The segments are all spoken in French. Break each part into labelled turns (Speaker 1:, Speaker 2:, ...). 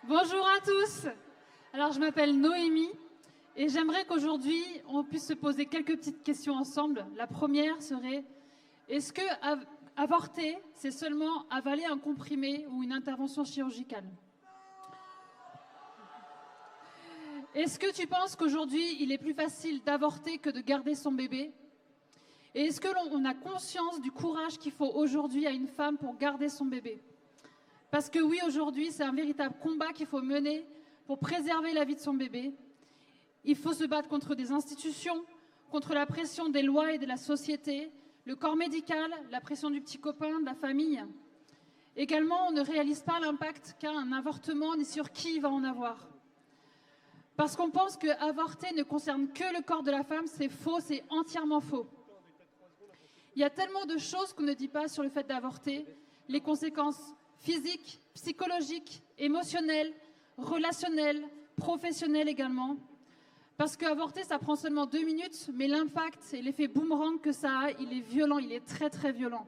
Speaker 1: Bonjour à tous. Alors, je m'appelle Noémie et j'aimerais qu'aujourd'hui, on puisse se poser quelques petites questions ensemble. La première serait, est-ce que avorter, c'est seulement avaler un comprimé ou une intervention chirurgicale? Est-ce que tu penses qu'aujourd'hui, il est plus facile d'avorter que de garder son bébé? Et est-ce que l'on a conscience du courage qu'il faut aujourd'hui à une femme pour garder son bébé? Parce que oui, aujourd'hui, c'est un véritable combat qu'il faut mener pour préserver la vie de son bébé. Il faut se battre contre des institutions, contre la pression des lois et de la société, le corps médical, la pression du petit copain, de la famille. Également, on ne réalise pas l'impact qu'a un avortement ni sur qui il va en avoir. Parce qu'on pense que avorter ne concerne que le corps de la femme, c'est faux, c'est entièrement faux. Il y a tellement de choses qu'on ne dit pas sur le fait d'avorter, les conséquences physiques, psychologiques, émotionnelles, relationnelles, professionnelles également. Parce qu'avorter, ça prend seulement 2 minutes, mais l'impact et l'effet boomerang que ça a, il est violent, il est très très violent.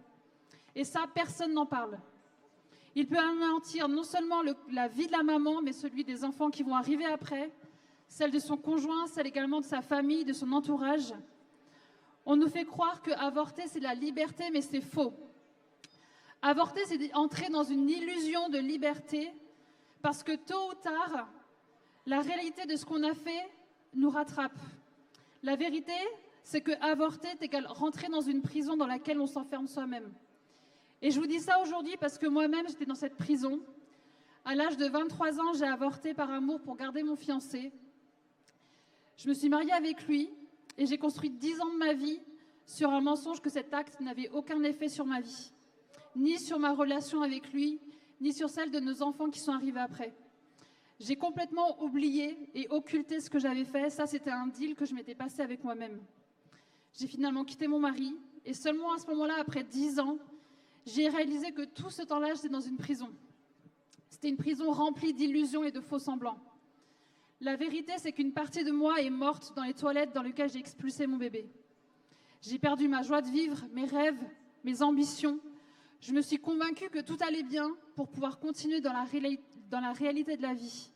Speaker 1: Et ça, personne n'en parle. Il peut anéantir non seulement la vie de la maman, mais celui des enfants qui vont arriver après, celle de son conjoint, celle également de sa famille, de son entourage. On nous fait croire qu'avorter, c'est la liberté, mais c'est faux. Avorter, c'est entrer dans une illusion de liberté, parce que tôt ou tard, la réalité de ce qu'on a fait nous rattrape. La vérité, c'est que avorter est égal rentrer dans une prison dans laquelle on s'enferme soi-même. Et je vous dis ça aujourd'hui parce que moi-même, j'étais dans cette prison. À l'âge de 23 ans, j'ai avorté par amour pour garder mon fiancé. Je me suis mariée avec lui et j'ai construit 10 ans de ma vie sur un mensonge que cet acte n'avait aucun effet sur ma vie, ni sur ma relation avec lui, ni sur celle de nos enfants qui sont arrivés après. J'ai complètement oublié et occulté ce que j'avais fait. Ça, c'était un deal que je m'étais passé avec moi-même. J'ai finalement quitté mon mari et seulement à ce moment-là, après 10 ans, j'ai réalisé que tout ce temps-là, j'étais dans une prison. C'était une prison remplie d'illusions et de faux semblants. La vérité, c'est qu'une partie de moi est morte dans les toilettes dans lesquelles j'ai expulsé mon bébé. J'ai perdu ma joie de vivre, mes rêves, mes ambitions. Je me suis convaincue que tout allait bien pour pouvoir continuer dans la réalité de la vie.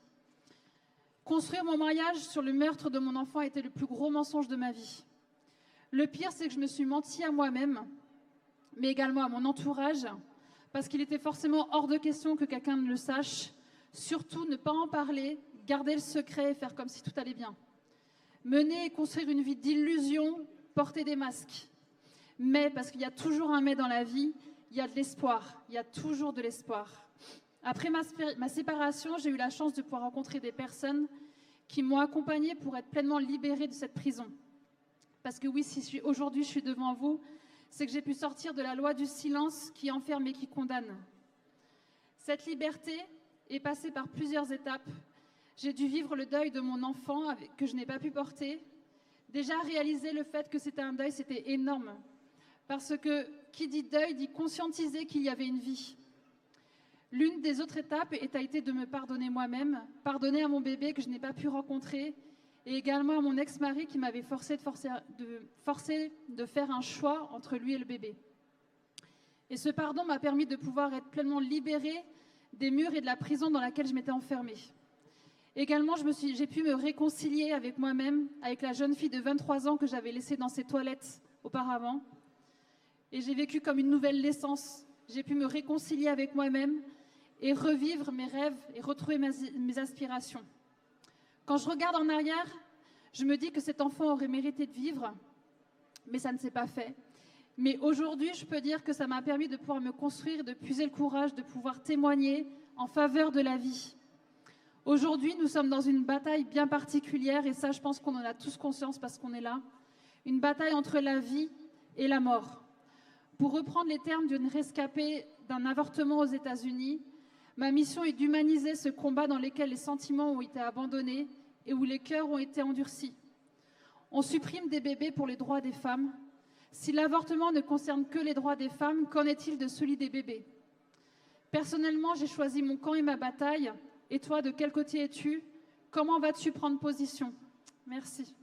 Speaker 1: Construire mon mariage sur le meurtre de mon enfant était le plus gros mensonge de ma vie. Le pire, c'est que je me suis menti à moi-même, mais également à mon entourage, parce qu'il était forcément hors de question que quelqu'un ne le sache. Surtout, ne pas en parler, garder le secret et faire comme si tout allait bien. Mener et construire une vie d'illusion, porter des masques. Mais, parce qu'il y a toujours un mais dans la vie, il y a de l'espoir, il y a toujours de l'espoir. Après ma séparation, j'ai eu la chance de pouvoir rencontrer des personnes qui m'ont accompagnée pour être pleinement libérée de cette prison. Parce que oui, si aujourd'hui je suis devant vous, c'est que j'ai pu sortir de la loi du silence qui enferme et qui condamne. Cette liberté est passée par plusieurs étapes. J'ai dû vivre le deuil de mon enfant que je n'ai pas pu porter. Déjà, réaliser le fait que c'était un deuil, c'était énorme. Parce que qui dit deuil dit conscientiser qu'il y avait une vie. L'une des autres étapes a été de me pardonner moi-même, pardonner à mon bébé que je n'ai pas pu rencontrer, et également à mon ex-mari qui m'avait forcé de faire un choix entre lui et le bébé. Et ce pardon m'a permis de pouvoir être pleinement libérée des murs et de la prison dans laquelle je m'étais enfermée. Également, j'ai pu me réconcilier avec moi-même, avec la jeune fille de 23 ans que j'avais laissée dans ses toilettes auparavant. Et j'ai vécu comme une nouvelle naissance. J'ai pu me réconcilier avec moi-même et revivre mes rêves et retrouver mes aspirations. Quand je regarde en arrière, je me dis que cet enfant aurait mérité de vivre, mais ça ne s'est pas fait. Mais aujourd'hui, je peux dire que ça m'a permis de pouvoir me construire, de puiser le courage, de pouvoir témoigner en faveur de la vie. Aujourd'hui, nous sommes dans une bataille bien particulière, et ça, je pense qu'on en a tous conscience parce qu'on est là. Une bataille entre la vie et la mort. Pour reprendre les termes d'une rescapée d'un avortement aux États-Unis, ma mission est d'humaniser ce combat dans lequel les sentiments ont été abandonnés et où les cœurs ont été endurcis. On supprime des bébés pour les droits des femmes. Si l'avortement ne concerne que les droits des femmes, qu'en est-il de celui des bébés? Personnellement, j'ai choisi mon camp et ma bataille. Et toi, de quel côté es-tu? Comment vas-tu prendre position? Merci.